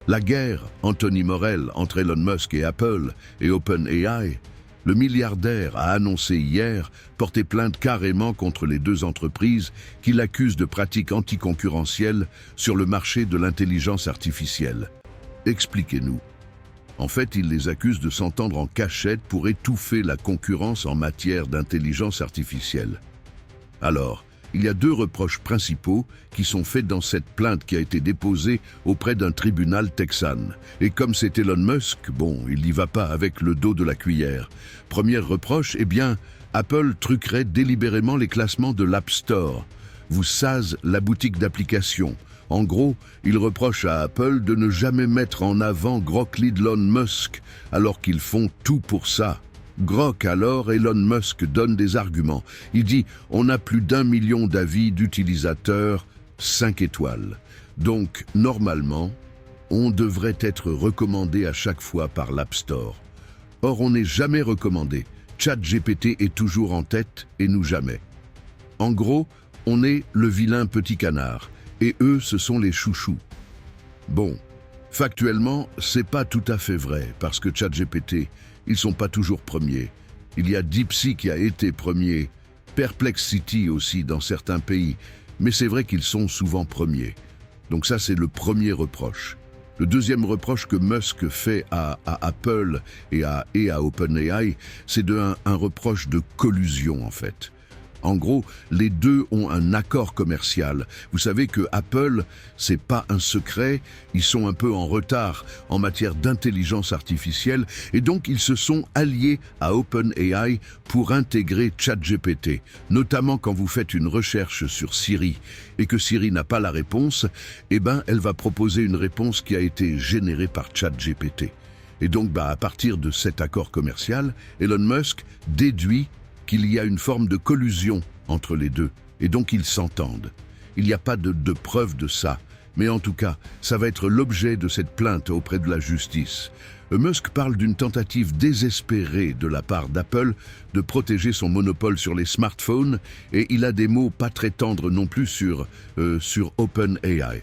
La guerre, Anthony Morel, entre Elon Musk et Apple et OpenAI, le milliardaire a annoncé hier porter plainte carrément contre les deux entreprises qui l'accusent de pratiques anticoncurrentielles sur le marché de l'intelligence artificielle. Expliquez-nous. En fait, il les accuse de s'entendre en cachette pour étouffer la concurrence en matière d'intelligence artificielle. Alors, il y a deux reproches principaux qui sont faits dans cette plainte qui a été déposée auprès d'un tribunal texan. Et comme c'est Elon Musk, bon, il n'y va pas avec le dos de la cuillère. Premier reproche, eh bien, Apple truquerait délibérément les classements de l'App Store. Vous sase la boutique d'applications. En gros, il reproche à Apple de ne jamais mettre en avant Grok d'Elon Musk, alors qu'ils font tout pour ça. Grok alors, Elon Musk donne des arguments. Il dit « On a plus d'1 million d'avis d'utilisateurs, 5 étoiles. Donc, normalement, on devrait être recommandé à chaque fois par l'App Store. Or, on n'est jamais recommandé. ChatGPT est toujours en tête et nous jamais. En gros, on est le vilain petit canard et eux, ce sont les chouchous. Bon, factuellement, c'est pas tout à fait vrai parce que ChatGPT, ils sont pas toujours premiers. Il y a DeepSeek qui a été premier, Perplexity aussi dans certains pays, mais c'est vrai qu'ils sont souvent premiers. Donc ça, c'est le premier reproche. Le deuxième reproche que Musk fait à Apple et à OpenAI, c'est un reproche de collusion en fait. En gros, les deux ont un accord commercial. Vous savez que Apple, c'est pas un secret, ils sont un peu en retard en matière d'intelligence artificielle et donc ils se sont alliés à OpenAI pour intégrer ChatGPT, notamment quand vous faites une recherche sur Siri et que Siri n'a pas la réponse, eh ben elle va proposer une réponse qui a été générée par ChatGPT. Et donc à partir de cet accord commercial, Elon Musk déduit qu'il y a une forme de collusion entre les deux, et donc ils s'entendent. Il n'y a pas de preuve de ça, mais en tout cas, ça va être l'objet de cette plainte auprès de la justice. Musk parle d'une tentative désespérée de la part d'Apple de protéger son monopole sur les smartphones, et il a des mots pas très tendres non plus sur OpenAI.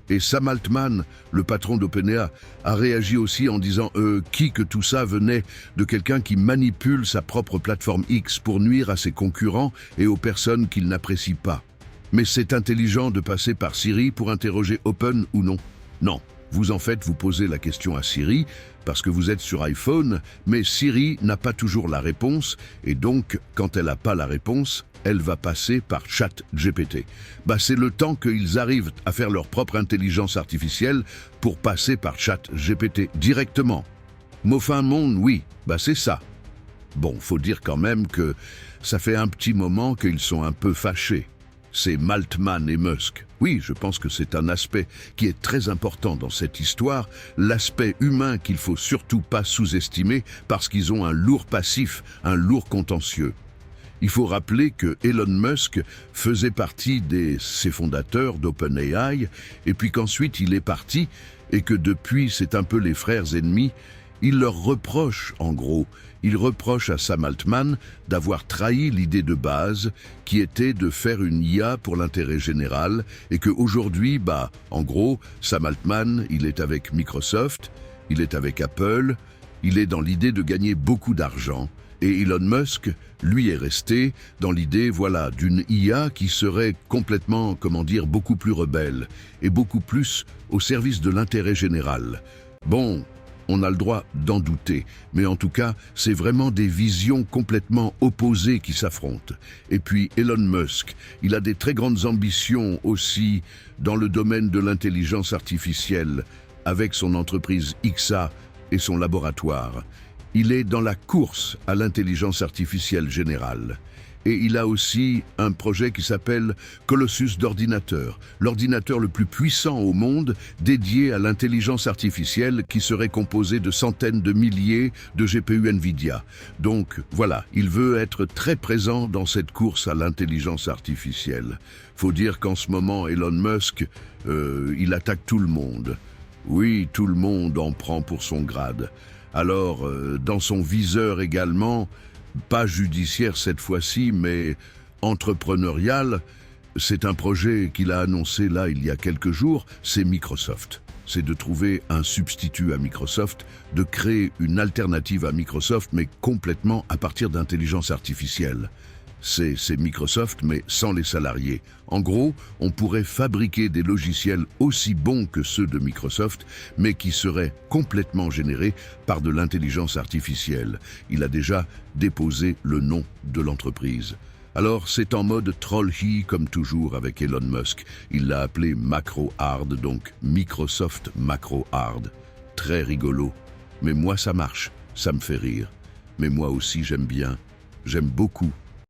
Et Sam Altman, le patron d'OpenAI, a réagi aussi en disant que tout ça venait de quelqu'un qui manipule sa propre plateforme X pour nuire à ses concurrents et aux personnes qu'il n'apprécie pas. Mais c'est intelligent de passer par Siri pour interroger Open ou non? Non. Vous posez la question à Siri parce que vous êtes sur iPhone, mais Siri n'a pas toujours la réponse et donc, quand elle n'a pas la réponse, elle va passer par ChatGPT. C'est le temps qu'ils arrivent à faire leur propre intelligence artificielle pour passer par ChatGPT directement. Mot fin monde, oui, c'est ça. Bon, faut dire quand même que ça fait un petit moment qu'ils sont un peu fâchés. C'est Altman et Musk. Oui, je pense que c'est un aspect qui est très important dans cette histoire, l'aspect humain qu'il faut surtout pas sous-estimer parce qu'ils ont un lourd passif, un lourd contentieux. Il faut rappeler que Elon Musk faisait partie ses fondateurs d'OpenAI et puis qu'ensuite il est parti et que depuis c'est un peu les frères ennemis. Il leur reproche, en gros, il reproche à Sam Altman d'avoir trahi l'idée de base qui était de faire une IA pour l'intérêt général et qu'aujourd'hui, en gros, Sam Altman, il est avec Microsoft, il est avec Apple, il est dans l'idée de gagner beaucoup d'argent. Et Elon Musk, lui, est resté dans l'idée, d'une IA qui serait complètement, beaucoup plus rebelle et beaucoup plus au service de l'intérêt général. Bon, on a le droit d'en douter, mais en tout cas, c'est vraiment des visions complètement opposées qui s'affrontent. Et puis Elon Musk, il a des très grandes ambitions aussi dans le domaine de l'intelligence artificielle, avec son entreprise XA et son laboratoire. Il est dans la course à l'intelligence artificielle générale. Et il a aussi un projet qui s'appelle Colossus d'ordinateur, l'ordinateur le plus puissant au monde dédié à l'intelligence artificielle qui serait composé de centaines de milliers de GPU NVIDIA. Donc voilà, il veut être très présent dans cette course à l'intelligence artificielle. Faut dire qu'en ce moment, Elon Musk, il attaque tout le monde. Oui, tout le monde en prend pour son grade. Alors, dans son viseur également, pas judiciaire cette fois-ci, mais entrepreneurial, c'est un projet qu'il a annoncé là il y a quelques jours, c'est Microsoft. c'est de trouver un substitut à Microsoft, de créer une alternative à Microsoft, mais complètement à partir d'intelligence artificielle. C'est Microsoft, mais sans les salariés. En gros, on pourrait fabriquer des logiciels aussi bons que ceux de Microsoft, mais qui seraient complètement générés par de l'intelligence artificielle. Il a déjà déposé le nom de l'entreprise. Alors, c'est en mode troll-he comme toujours avec Elon Musk. Il l'a appelé Macro Hard, donc Microsoft Macro Hard. Très rigolo. Mais moi, ça marche. Ça me fait rire. Mais moi aussi, j'aime beaucoup